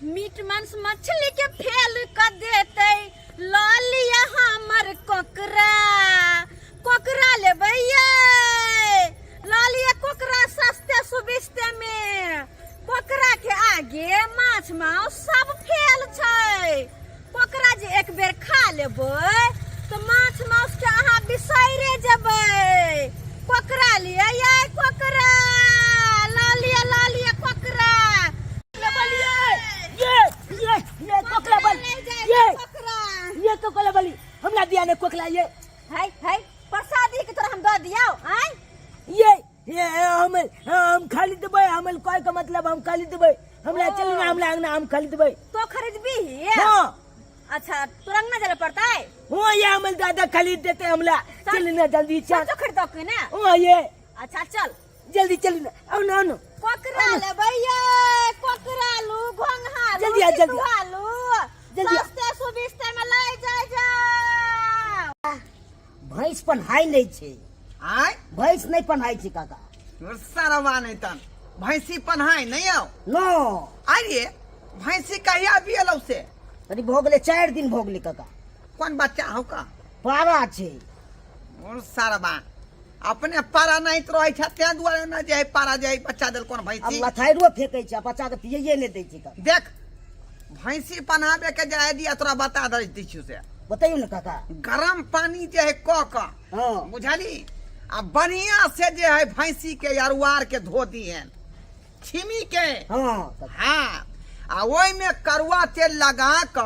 Meet मांस मछली के फेल कर देते लालिया हमर कोकरा कोकरा ले भैया लालिया कोकरा सस्ते सुबिस्ते में कोकरा के आगे माछ मांस सब फेल छै। कोकरा जे एक बेर खा लेबै तो माछ मांस के अहाँ बिसैरे जेबै। कोकरा लिया ये कोकरा लालिया लालिया कोकरा ये कोकला बली ये कोकला बली हमरा दिया ने कोकला ये है प्रसादी के तोरा हम दे दियो हैं ये हम खाली देबै हमल कोई का मतलब हम खाली देबै हमरा चल ना हमरा अंगना हम खाली देबै तो खरीदबी हां अच्छा तोरा अंगना जरा पड़ता है हो ये हमल दादा खरीद देते हमला चल ना जल्दी चल तो खरीदो के ना हां ये अच्छा चल जल्दी चल ना आओ कोकरा ले भैया कोकरा लू घोंघा जल्दी आ जल्दी आलू जल्दी सस्ते सुबिस्ते में ले जा भैंस पन्हाई नहीं छे आय भैंस नहीं पन्हाई छे काका सरवा नहीं तन भैंसी पन्हाई नहीं आओ नो अरे भैंसी कहिया बियलौ से तरी भोगले 4 दिन भोगले काका कौन बच्चा हो का पारा छे और सरवा अपने पारा नहीं तो रही छा ते दुआरे न जे पारा जे बच्चा देल कौन अब भैंसी मथाइरो फेकै छै बच्चा के पिए नहीं दै छै काका देख भैंसी पन्हाबे के जाय दिया तोरा बता दे दी छु से बताइयो ना काका गरम पानी जे है क हां बुझाली आ बढ़िया से जे है भैंसी के अरुआर के धो दिए छिमी के हां हाँ आ ओई में करुआ तेल लगा क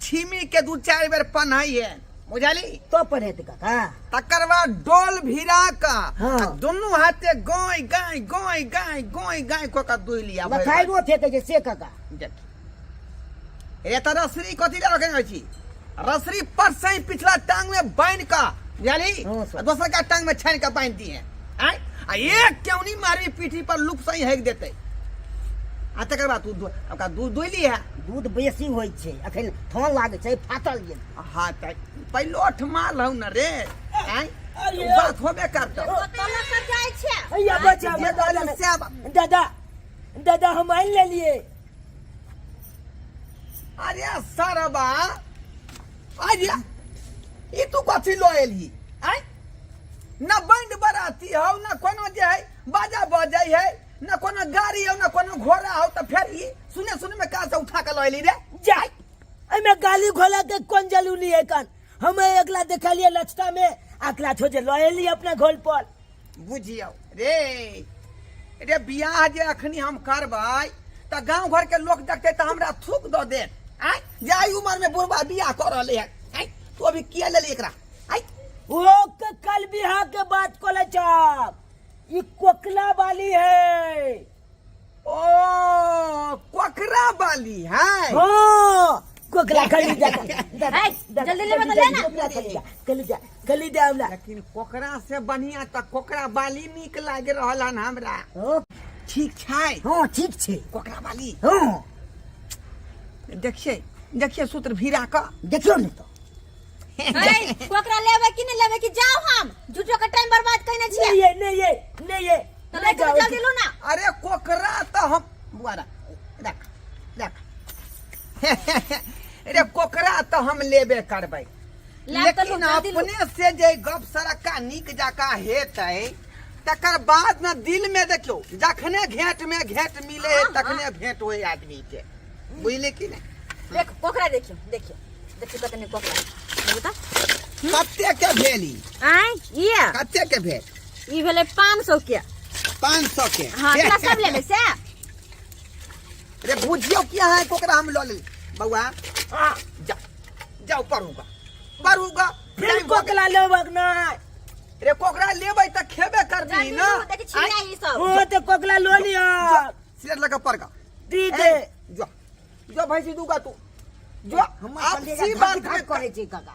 छिमी के 2-4 बेर पन्हाइए बुझाली तो पढ़ेत काका तकर बाद डोल भिरा का हाँ। दोनों हाथे गोई गाय गोई गाय गोई गाय को का दुई लिया मथाइरो फेकै छै से काका ए त रसरी कथि ले रखने छी रसरी पर से पिछला टांग में बांध का बुझाली हाँ, सर। दूसरा का टांग में छान का बांध दिए आय आ एक क्यों नहीं मारी पीठी पर लुक सही हेक देते आ तकर बाद तू का दूध दुइली है दूध बेसी होय छै अखन थन लागे छै फाटल गेल हाँ त पहिलोठ माल हौ न रे आय बात होबे करत तोला कर जाय छै अइया बच्चा दादा दादा हम आइन ले लिए अरे सरबा अरे ई तू कथी लो एली आय न बंड बराती हो न कोनो जे है बाजा बजाई है न कोनो गाड़ी हो न कोनो घोड़ा हो त फिर ई सुने में का से उठा के लो एली रे जाय एमे गाली घोला के कोन जलूली है कान हम एकला देखलिए लचता में अकला छोजे लयली अपने घोल पर बुझियो रे रे बियाह जे अखनी हम करबै त गांव घर के लोग देखते त हमरा थूक द दे आय जाई उम्र में बुढ़वा बियाह कर रहले है आय तू अभी किया लेली एकरा आय वो के कल बिहार के बात कोले चाप ये कोकला वाली है ओ कोकरा वाली है हां कोकला खरीद जल्दी ले बता लेना कली दे हमरा लेकिन कोकरा से बढ़िया त कोकरा वाली निक लागे रहल हन हमरा ठीक छै हां ठीक छै कोकरा वाली हां देखिए सूत्र भिरा का देखियो ने तो कोकरा लेवे कि नहीं लेवे कि जाओ हम झूठो का टाइम बर्बाद कइने छियै नहीं ये तो ले चलो जल्दी लो ना अरे कोकरा तो हम बुआरा देख अरे कोकरा तो हम लेबे करबै लेकिन अपने से जे गप सरका निक जाका हेतै तकर बाद न दिल में देखियो जखने घेट में घेट मिले तखने भेंट होय आदमी के बुझले कि नहीं देख कोकरा देखियो कतने कोकरा बता कत्ते के भेली आय ये कत्ते के भेल ई भेले 500 के 500 के हां तोरा सब लेबे से रे बुझियो क्या है कोकरा हम लो ले बउआ जाओ परूगा फिर कोकला लेबक ना रे कोकरा लेबै त खेबे करबी ना देख छिया ई सब ओ तो कोकला लो लिया सिर लगा परगा ठीक है जो भैंसी दूगा तू जो हम आपसी बात में करे छी काका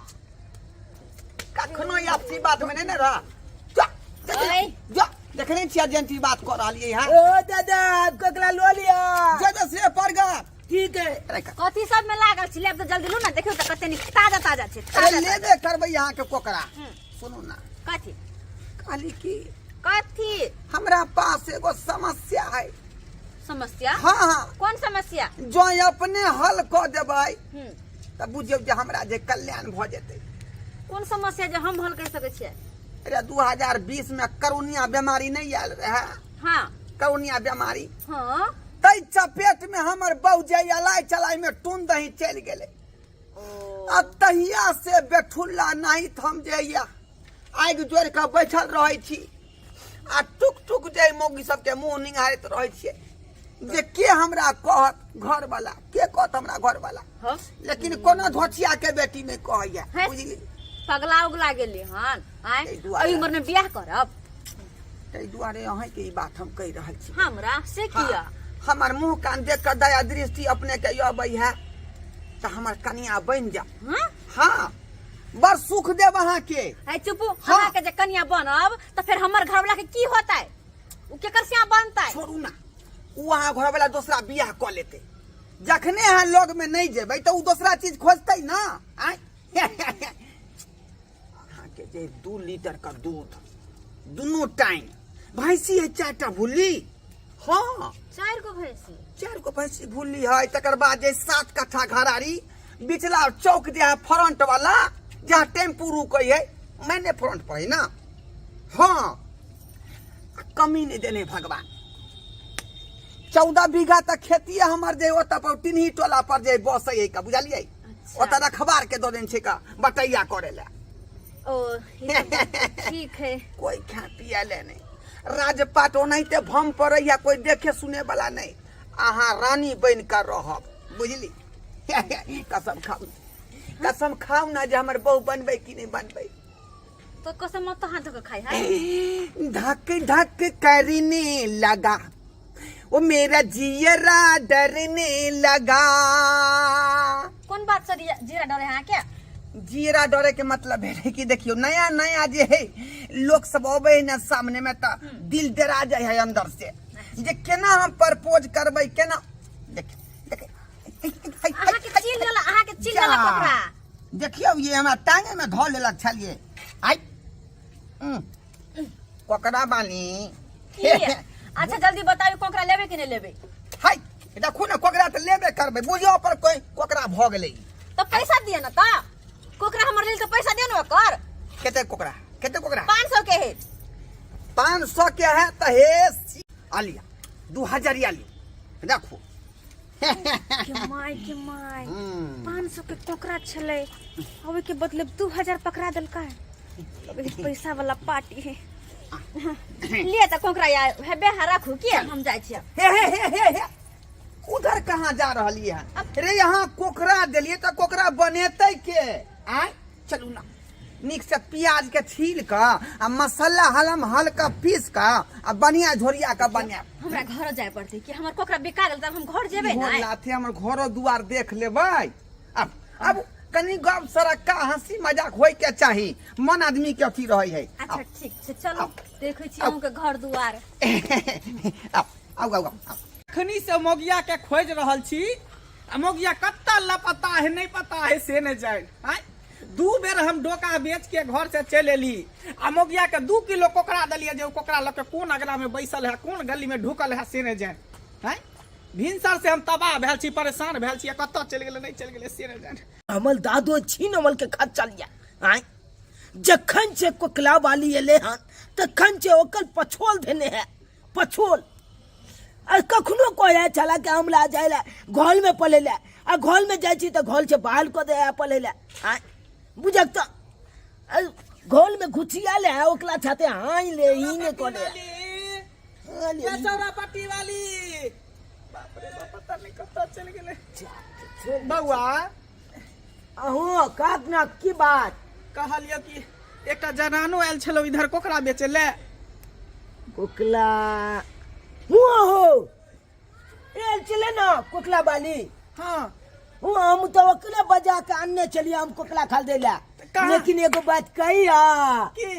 कखनो आपसी बात में नहीं ना रहा जो देखने छिया जेंटी बात कर रहलिए हां ओ दादा कोकला लो लिया जो से परगा ठीक है कथी सब में लागल छी लेब तो जल्दी लो ना देखियो त कते निक ताजा छै अरे लेबे करबै यहां के कोकरा सुनो ना कथी काली की हमरा पास एगो समस्या है समस्या हाँ हाँ कौन समस्या? जो अपने हल क देबै हम्म, तब बुझियौ जे हमरा जे कल्याण भ जेतै। कौन समस्या जो हम हल कर सके छियै? अरे 2020 में करोनिया बीमारी नहीं आयल रहे? हाँ करोनिया बीमारी हाँ तै चपेट में हमर बहू जे अलाई चलाई में टून दही चल गेले। आ तहिया से बेठुल्ला नहीं हम जइया आगि जोड़ के बैठल रहे छी आ टुक टुक जे मौगी सबके मुंह निंगारैत रहे छियै जे के हमरा कहत घर वाला, के कहत हमरा घर वाला, हाँ लेकिन कोनो धोचिया के बेटी नहीं कहैया। है। बुझली? पगला उगला गेली हन आय ताहि दुआरे। एहि उम्र में बियाह करब ताहि दुआरे अहीं के ई बात हम कहि रहल छी। हमरा से किया? हाँ, हमर मुंह कान देख के दया दृष्टि अपने के अबै है तो हमर कनिया बन जा। हाँ हाँ बड़ सुख देव अहाँ के। है चुप हाँ। हमरा के जे कन्या बनब तो फिर हमर घर वाला के की होता है? उ केकर सिया बनता है? छोड़ू ना, उ अहाँ घर वाला दूसरा बियाह क लेते। जखने अहाँ लोग में नहीं जेबै तो उ दूसरा चीज खोजतै ना। आय अहाँ के जे 2 लीटर का दूध दोनों टाइम भैंसी है 4टा भूली। हाँ 4 गो भैंसी 4 गो भैंसी भूली है। तकर बाद जे 7 कट्ठा घरारी बिचला चौक जे है फ्रंट वाला जहाँ टेम्पू रुकै है मैंने फ्रंट पर है ना। हाँ कमी नहीं देने भगवान। 14 बीघा तक खेती है हमार जे ओत पर टिन्ही टोला पर जे बस है का बुझलिए। अच्छा। ओत रखबार के दो दिन छै का बटैया करे ला। ओ ये तो ठीक है। कोई खा पिया ले नहीं, राजपाट ओनाहिते भम पड़ैया, कोई देखे सुने वाला नहीं। अहाँ रानी बन कर रहब। बुझली? कसम खाऊ, कसम खाऊ ना जे हमर बहू बनबै कि नहीं बनबै। तो कसम मत हाथ धो के खाई है। धक धक करने लगा वो मेरा जियरा डरने लगा। कौन बात से जीरा डरे हैं क्या? जीरा डरे के मतलब है कि देखियो नया नया जे है लोग सब अबे है ना सामने में तो दिल डरा जाए है अंदर से जे केना हम प्रपोज करबै केना। देख देख आहा के चिल गला, आहा के चिल गला कोकरा। देखियो ये हमरा टांगे में धो लेलक छलिए। आई कोकरा बानी। अच्छा जल्दी बताइए कोकरा लेबे कि नहीं लेबे? हाय देखो ना कोकरा तो लेबे करबै, बुझियो पर कोई कोकरा भ गेलै। तो पैसा दिए ना ता कोकरा हमर लेल तो पैसा दियो ना कर। केते कोकरा, केते कोकरा? 500 के है। 500 के है तो हे आलिया 2000 आली देखो। के माय 500 के कोकरा छले अबे के बदले 2000 पकड़ा देल का है। अबे पैसा वाला पार्टी है। लिए त कोकरा या हेबे राखू के हम जाय छी। हे उधर कहाँ जा रहली है? अरे यहाँ कोकरा दिलिए तो कोकरा बनेते के। आय चलू ना निक से प्याज के छील का आ मसाला हलम हल्का पीस का आ बढ़िया झोरिया का बना। हमरा घर जाय पड़ते कि हमर कोकरा बिका गेल तब हम घर जेबे ना। लाथे हमर घरो दुआर देख लेबै। अब कनी गप सड़क का हंसी मजाक होय के चाही, मन आदमी के अथी रहे है। अच्छा ठीक छै चलो देखै छी हम के घर दुआर। आउ खनी से मोगिया के खोज रहल छी आ मोगिया कत्ता लपता है नहीं पता है से नहीं जाए। आय 2 बेर हम डोका बेच के घर से चल एली आ मोगिया के 2 किलो कोकरा दलिए जे कोकरा ल के कोन अगला में बैसल है कोन गली में ढुकल है से नहीं जाए। आय भिनसर से हम तबाह भेल छी, परेशान भेल छी, कत्ता चल गेले नहीं चल गेले से नहीं जाए। अमल दादो छीन अमल के खत चलिया। आय जखन से कोकला वाली एले हन तखन से ओकर पछोल देने है पछोल। और कखनो कोया चला के हमला जाइला घोल में पलेला आ घोल में जाई छी त घोल से बाहर को दे पलेला। आय बुझक त घोल में घुसिया ले ओकला छाते हाई ले ही ने को ले ये चौरा पट्टी वाली बाप रे बाप पता नहीं कत्ता चल गेले। बउआ अहो काक ना की बात कहलियो कि एकटा जनानो आयल छलो इधर कोकरा बेचे ले। कोकला हुआ हो एल चले ना कोकला वाली। हाँ हुआ हम तो अकेले बजा के अन्ने चलिए हम कोकला खा देला। कहाँ? लेकिन एगो बात कहिया की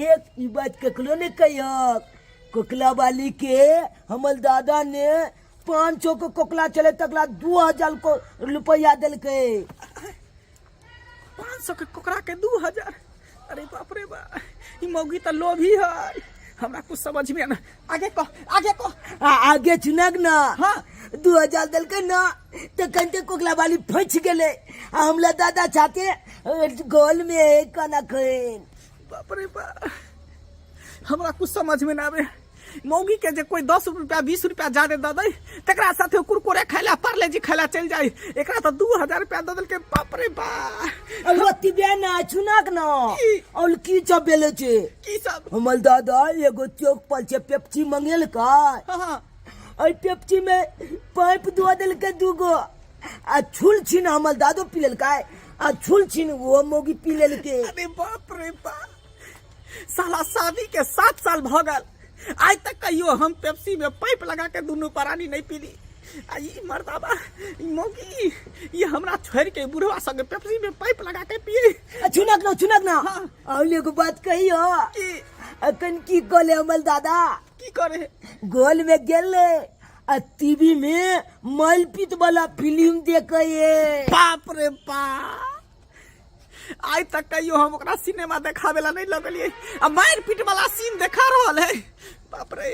एक ई बात ककलो ने कहिया कोकला वाली के हमल दादा ने 500 को कोकला चले तकला 2000 को रुपया दिल के। 500 के कोकरा के 2000। अरे बाप रे बा ई मौगी तो लोभी है। हमरा कुछ समझ में ना आगे कह आगे चुनक ना हाँ 2000 दल के ना तो कंटे कोकला वाली फंस गेले हमला दादा चाहते गोल में एक ना खैन बाप रे बाप हमरा कुछ समझ में ना आवे मौगी के जे कोई 10 रुपया 20 रुपया ज्यादा दे दे तकरा साथे कुरकुरे खाइला पार्ले जी खाइला चल जाए एकरा तो 2000 रुपया दे दल के बाप रे बाप अलवती बेना चुनक ना और की चबेले छे की सब हमल दादा एगो चौक पर से पेप्सी मंगेल का हां और पेप्सी में पाइप दुआ दिल के दूगो आ छुल छिन हमल दादो पी लेल का आ छुल छिन वो मोगी पी लेल के अरे बाप रे बाप साला शादी के 7 साल भ गल आज तक कहियो हम पेप्सी में पाइप लगा के दोनों परानी नहीं पीली आ ई मर्दाबा ई मौगी ये हमरा छोड़ के बुढ़वा संग पेप्सी में पाइप लगा के पिए चुनक ना हाँ। और एगो बात कहियो की अकन की कोले हमल दादा की करे गोल में गेले आ टीवी में मलपीत वाला फिल्म देखे बाप रे बाप आज तक कहियो हम ओकरा सिनेमा देखावेला नहीं लगलिए आ मार पीट वाला सीन देखा रहल है बाप रे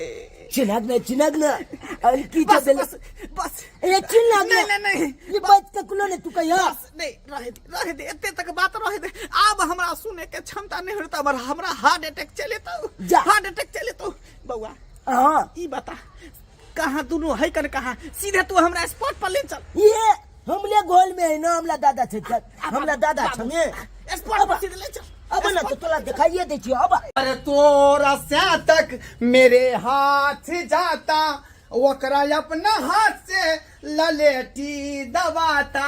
चिनक ना और की बस चबेले बस बस ए चिनक नहीं ये बात का कुलो ने तू कहियो बस नहीं रहे दे एते तक बात रहे दे अब हमरा सुने के क्षमता नहीं होता हमरा हार्ट अटैक चले जा। तो हार्ट अटैक चले तो बउआ हां ई बता कहां दोनों है कर कहां सीधे तू हमरा स्पॉट पर ले चल ये हमले गोल में है ना हमला दादा छे हमला दादा छने स्पॉट पर सीधे ले चल अब ना तो तोला दिखाइए दे छियो अब अरे तोरा से तक मेरे हाथ जाता ओकरा अपना हाथ से ललेटी दबाता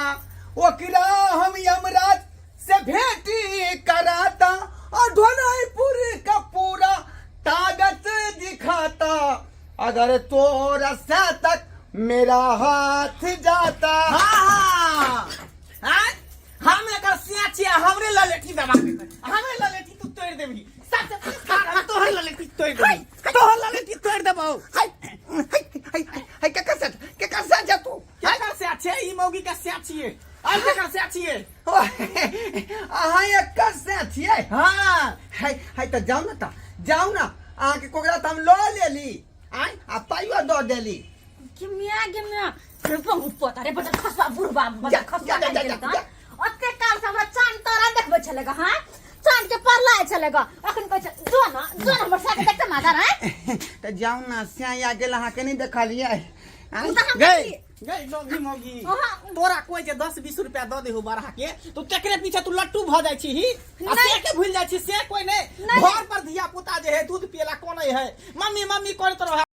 ओकरा हम यमराज से भेटी कराता और ढोलाईपुर का पूरा ताकत दिखाता अगर तोरा से तक मेरा हाथ जाता हम एकर सियाचिया हमरे ललेठी दबा के हमरे ललेठी तू तोड़ देबी सबसे हम तोहर ललेठी तोड़ देबी तोहर ललेठी तोड़ देबो हाय के कर से जा तू क्या कर से अच्छे ई मौगी का सियाचिए और क्या कर से अच्छिए हाय कर से छिए हां हाय तो जाऊ ना आके कोगरा त हम लो लेली आय आ पाइयो दो देली गिम्या रुपम पोता रे बटा खसबा बुढ़बा बटा खसबा जा ओते काल से हमरा चांद तारा देखबे छलेगा हां चांद के परलाए छलेगा अखन कह जो ना हमर साथे देखते मादा रे त जाऊ ना सिया गेल हां के नहीं देखा लिया गई मौगी तोरा कोई जे 10-20 रुपया द दे हो बरहा के तू केकरे पीछे तू लट्टू भ जाय छी आ से के भूल जाय छी से कोई नहीं घर पर धिया पुता जे है दूध पियला कोन है मम्मी करत रह